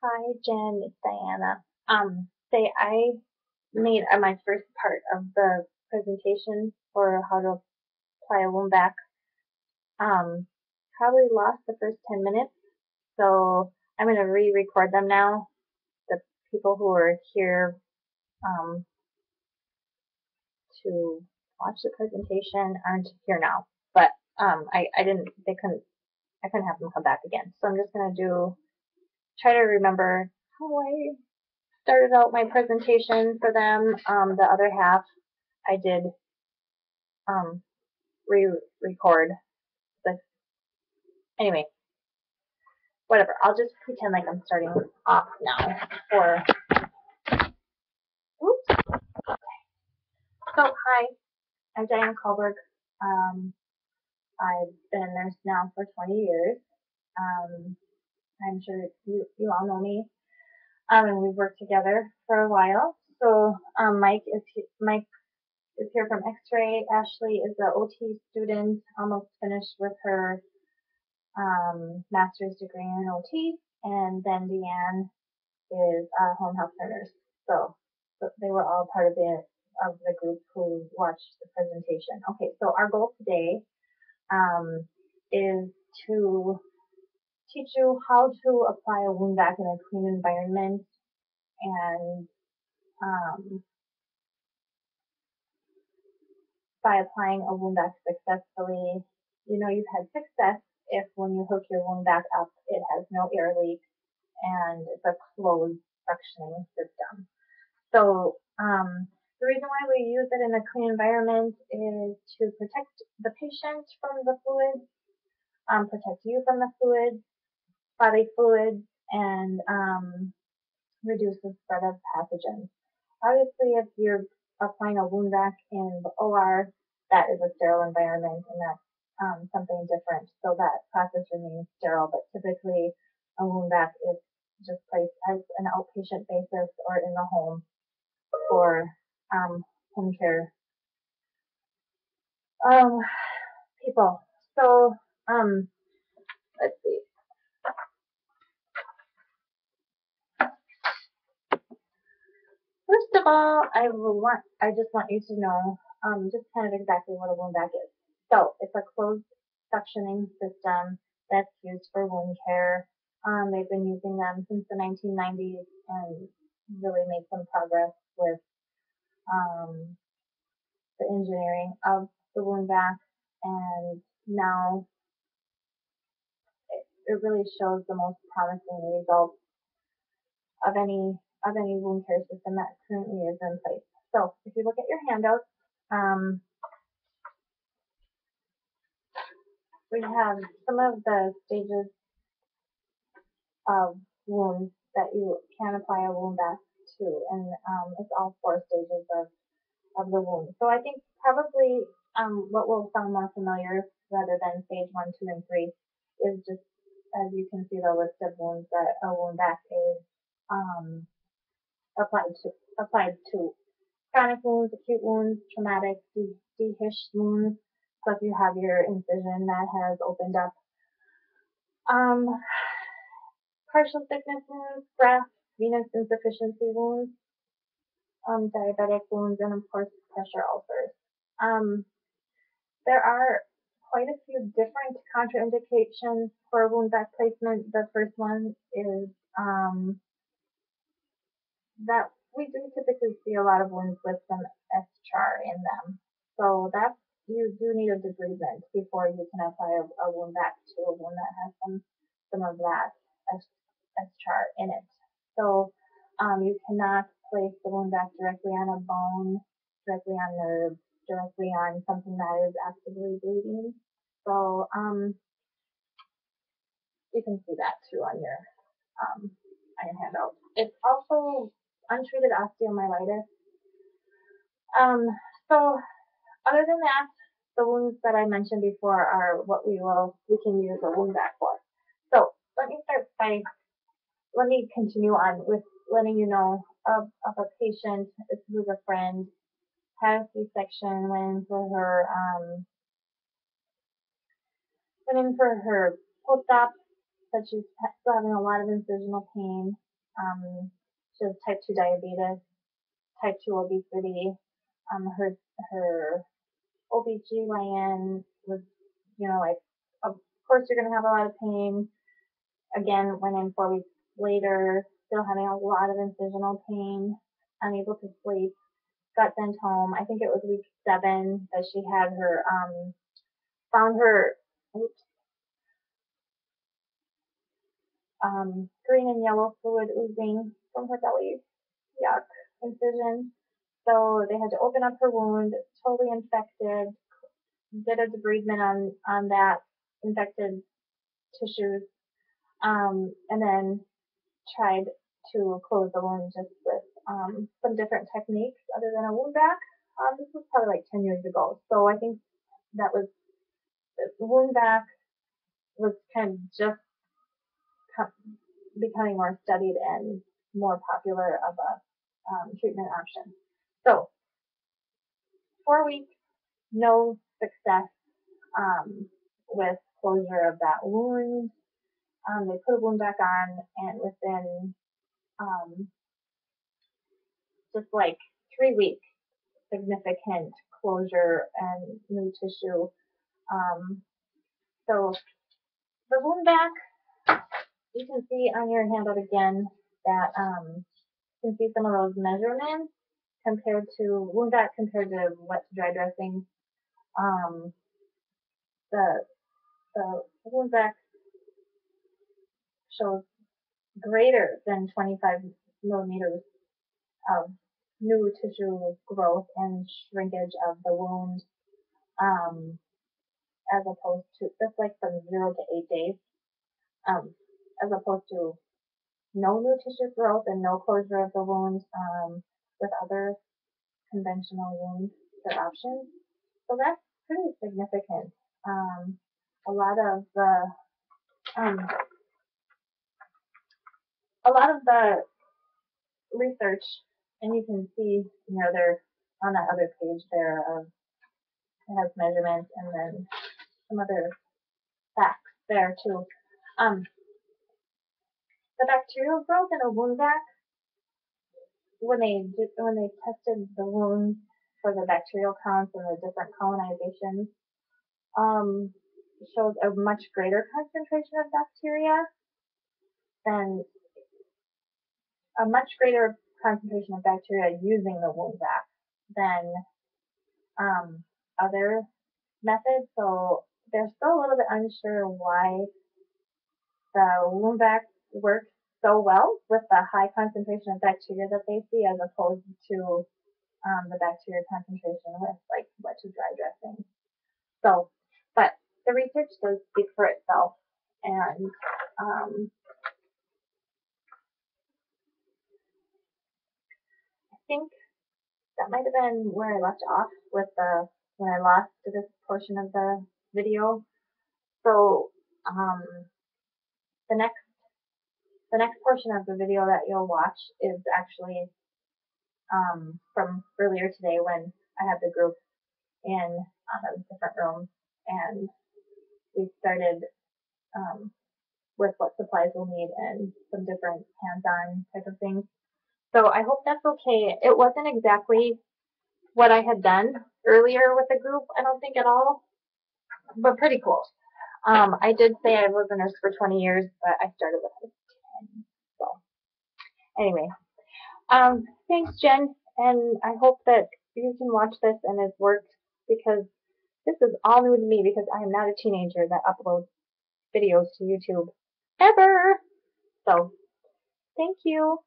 Hi, Jen. It's Diana. Say I made my first part of the presentation for how to apply a wound vac. Um, Probably lost the first 10 minutes, so I'm going to re-record them now. The people who are here um, to watch the presentation aren't here now, but I didn't. I couldn't have them come back again. So I'm just going to try to remember how I started out my presentation for them. The other half I did um, re-record. But anyway, whatever. I'll just pretend like I'm starting off now. Or oops. So hi, I'm Diana Kohlberg. Um, I've been a nurse now for 20 years. Um, I'm sure you all know me. And we've worked together for a while. So Mike is here from X-ray. Ashley is an OT student, almost finished with her master's degree in OT, and then Deanne is a home health nurse. So they were all part of the group who watched the presentation. Okay, so our goal today is to teach you how to apply a wound vac in a clean environment, and by applying a wound vac successfully, you know you've had success if when you hook your wound vac up, it has no air leak and it's a closed suctioning system. So the reason why we use it in a clean environment is to protect the patient from the fluids, protect you from the fluids, body fluids, and reduce the spread of pathogens. Obviously, if you're applying a wound vac in the OR, that is a sterile environment, and that's something different. So that process remains sterile, but typically a wound vac is just placed as an outpatient basis or in the home for home care um, people. So let's see. First of all, I just want you to know just kind of exactly what a wound vac is. So it's a closed suctioning system that's used for wound care. They've been using them since the 1990s and really made some progress with um, the engineering of the wound vac, and now it really shows the most promising results of any wound care system that currently is in place. So if you look at your handouts, um, we have some of the stages of wounds that you can apply a wound vac to, and it's all 4 stages of the wound. So I think probably what will sound more familiar rather than stage 1, 2, and 3 is just as you can see the list of wounds that a wound vac is um, applied to chronic wounds, acute wounds, traumatic, dehisced wounds. So if you have your incision that has opened up, um, partial thickness wounds, graft, venous insufficiency wounds, diabetic wounds, and of course pressure ulcers. Um, there are quite a few different contraindications for wound vac placement. The first one is that we do typically see a lot of wounds with some eschar in them. So that's you do need a debridement before you can apply a wound vac to a wound that has some of that eschar in it. So you cannot place the wound vac directly on a bone, directly on nerves, directly on something that is actively bleeding. So you can see that too on your handout. It's also untreated osteomyelitis. Um, so other than that, the wounds that I mentioned before are what we can use a wound vac for. So let me continue on with letting you know of a patient who's a friend, had a C-section, went in for her post-op, but she's still having a lot of incisional pain. She has type 2 diabetes, type 2 obesity. Her OBGYN was, like, of course you're going to have a lot of pain. Again, went in 4 weeks later, still having a lot of incisional pain, unable to sleep. Got sent home. I think it was week 7 that she had her, found her, green and yellow fluid oozing from her belly. Yuck. Incision. So they had to open up her wound, totally infected, did a debridement on that infected tissues, and then tried to close the wound just with some different techniques other than a wound vac. This was probably like 10 years ago. So I think that was, the wound vac was kind of just becoming more studied and more popular of a treatment option. So 4 weeks, no success with closure of that wound. They put a wound back on, and within just like 3 weeks, significant closure and new tissue. So the wound vac, you can see on your handout again that you can see some of those measurements compared to wound vac compared to wet to dry dressing. The wound vac shows greater than 25 millimeters of new tissue growth and shrinkage of the wound, as opposed to just like from 0 to 8 days, as opposed to no new tissue growth and no closure of the wound with other conventional wound care options. So that's pretty significant. A lot of the research, and you can see, they're on that other page there of, it has measurements and then some other facts there too. The bacterial growth in a wound vac, when they tested the wounds for the bacterial counts and the different colonizations, shows a much greater concentration of bacteria than a much greater concentration of bacteria using the wound vac than other methods. So they're still a little bit unsure why the wound vac works so well with the high concentration of bacteria that they see, as opposed to the bacteria concentration with like wet to dry dressing. So, but the research does speak for itself, and I think that might have been where I left off with when I lost this portion of the video. So the next portion of the video that you'll watch is actually from earlier today when I had the group in a different room, and we started with what supplies we'll need and some different hands-on type of things. So I hope that's okay. It wasn't exactly what I had done earlier with the group, I don't think at all, but pretty close. I did say I was a nurse for 20 years, but I started with 10. So anyway, thanks, Jen, and I hope that you can watch this and it's worked, because this is all new to me, because I am not a teenager that uploads videos to YouTube ever. So thank you.